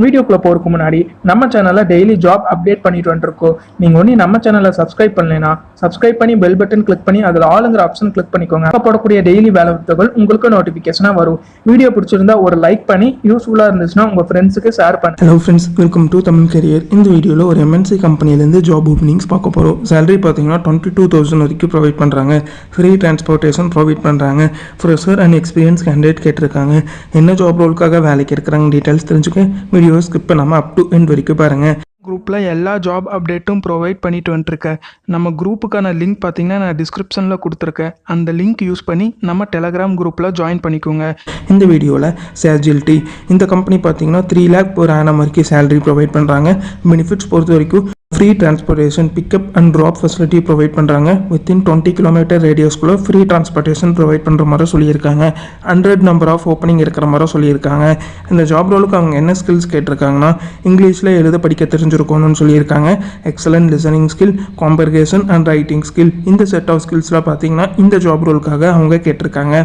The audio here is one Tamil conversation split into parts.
வீடியோக்குள்ள போறதுக்கு முன்னாடி நம்ம சேனல்ல டெய்லி ஜாப் அப்டேட் பண்ணிட்டு வந்துருக்கோம். நீங்க ஒண்ணு நம்ம சேனலை சப்ஸ்கிரைப் பண்ணலைன்னா சப்ஸ்கிரைப் பண்ணி பெல் பட்டன் கிளிக் பண்ணி அதுல ஆளுங்கிற ஆப்ஷன் கிளிக் பண்ணிக்கோங்க. அப்ப போடக்கூடிய டெய்லி வேலை வாய்ப்புகள் உங்களுக்கு நோட்டிபிகேஷனா வரும். வீடியோ பிடிச்சிருந்தா ஒரு லைக் பண்ணி யூஸ்ஃபுல்லா இருந்துச்சுன்னா உங்க ஃப்ரெண்ட்ஸுக்கு ஷேர் பண்ணுங்க. Hello friends, welcome to Tamil career. இந்த வீடியோவில் ஒரு எம்என்சி கம்பெனிலேருந்து ஜாப் ஓப்பனிங்ஸ் பார்க்க போகிறோம். சேலரி பார்த்தீங்கன்னா 22,000 வரைக்கும் ப்ரொவைட் பண்ணுறாங்க. ஃப்ரீ டிரான்ஸ்போர்ட்டேஷன் ப்ரொவைட் பண்ணுறாங்க. ஃப்ரெஷர் அண்ட் எக்ஸ்பீரியன்ஸ் கேண்டிடேட் கேட்டிருக்காங்க. என்ன ஜாப் ரோலுக்காக வேலைக்கு எடுக்கிறாங்க டீட்டெயில்ஸ் தெரிஞ்சுக்க வீடியோ ஸ்கிப் பண்ணாமல் அப் டு எண்ட் வரைக்கும் பாருங்கள். குரூப்பில் எல்லா ஜாப் அப்டேட்டும் ப்ரொவைட் பண்ணிட்டு வந்துருக்கேன். நம்ம குரூப்புக்கான லிங்க் பார்த்தீங்கன்னா நான் டிஸ்கிரிப்ஷனில் கொடுத்துருக்கேன். அந்த லிங்க் யூஸ் பண்ணி நம்ம டெலகிராம் குரூப்பில் ஜாயின் பண்ணிக்கோங்க. இந்த வீடியோவில் சேஜிலிட்டி இந்த கம்பெனி பார்த்தீங்கன்னா 3 lakh per annum வரைக்கும் சேலரி ப்ரொவைட் பண்ணுறாங்க. பெனிஃபிட்ஸ் பொறுத்த வரைக்கும் free transportation pickup and drop facility provide பண்ணுறாங்க. வித்தின் 20 கிலோமீட்டர் ரேடியஸ்குள்ளே ஃப்ரீ டிரான்ஸ்போர்ட்டேஷன் ப்ரொவைட் பண்ணுற மாதிரி சொல்லியிருக்காங்க. 100 நம்பர் ஆஃப் ஓப்பனிங் இருக்கிற மாதிரி சொல்லியிருக்காங்க. இந்த ஜாப் ரோலுக்கு அவங்க என்ன ஸ்கில்ஸ் கேட்டிருக்காங்கன்னா இங்கிலீஷில் எழுத படிக்க தெரிஞ்சிருக்கணும்னு சொல்லியிருக்காங்க. Excellent listening skill, comprehension and writing skill, இந்த செட் ஆஃப் ஸ்கில்ஸ்லாம் பார்த்தீங்கன்னா இந்த ஜாப் ரோலுக்காக அவங்க கேட்டிருக்காங்க.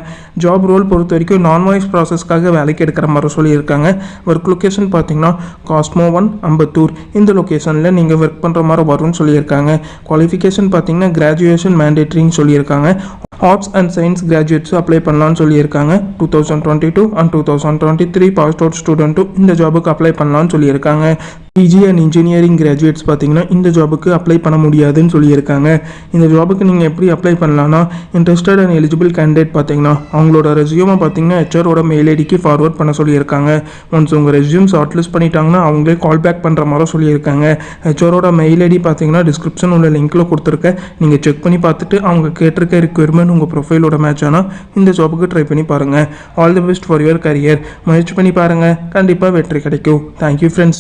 ஜாப் ரோல் பொறுத்த வரைக்கும் நான் வாய்ஸ் ப்ராசஸ்க்காக வேலைக்கு எடுக்கிற மாதிரி சொல்லியிருக்காங்க. ஒர்க் லொக்கேஷன் பார்த்தீங்கன்னா காஸ்மோ 1 அம்பத்தூர், இந்த லொக்கேஷனில் நீங்கள் ஒர்க் பண்ணுற மாதிரி வரும்னு சொல்லியிருக்காங்க. குவாலிஃபிகேஷன் பார்த்தீங்கன்னா கிராஜுவேஷன் மேண்டேட்ரின்னு சொல்லியிருக்காங்க. Arts and science graduates apply பண்ணலான்னு சொல்லியிருக்காங்க. 2022 அண்ட் 2023 பாஸ் அவுட் ஸ்டூடெண்ட்டும் இந்த ஜாபுக்கு அப்ளை பண்ணலான்னு சொல்லியிருக்காங்க. பிஜி அண்ட் இன்ஜினியரிங் கிராஜுவேட்ஸ் பார்த்தீங்கன்னா இந்த ஜாபுக்கு அப்ளை பண்ண முடியாதுன்னு சொல்லியிருக்காங்க. இந்த ஜாபுக்கு நீங்கள் எப்படி அப்ளை பண்ணலான்னா இன்ட்ரெஸ்டட் அண்ட் எலிஜிபிள் கேண்டிடேட் பார்த்தீங்கன்னா அவங்களோட ரெஸ்யூமை பார்த்தீங்கன்னா ஹெச்ஆரோட மெயில் ஐடிக்கு ஃபார்வர்ட் பண்ண சொல்லியிருக்காங்க. ஒன்ஸ் உங்கள் ரெஸ்யூம் ஷார்ட் லிஸ்ட் பண்ணிட்டாங்கன்னா அவங்களே கால் பேக் பண்ணுற மாதிரி சொல்லியிருக்காங்க. ஹெச்ஆரோட மெயில் ஐடி பார்த்தீங்கன்னா டிஸ்கிரிப்ஷன் உள்ள லிங்க்கில் கொடுத்துருக்கேன். நீங்கள் செக் பண்ணி பார்த்துட்டு அவங்க கேட்டிருக்க ரிக்வயர்மெண்ட் உங்கள் ப்ரொஃபைலோட மேட்ச் ஆனால் இந்த ஜாபுக்கு ட்ரை பண்ணி பாருங்கள். All the best for your career. முயற்சி பண்ணி பாருங்கள், கண்டிப்பாக வெற்றி கிடைக்கும். Thank you friends.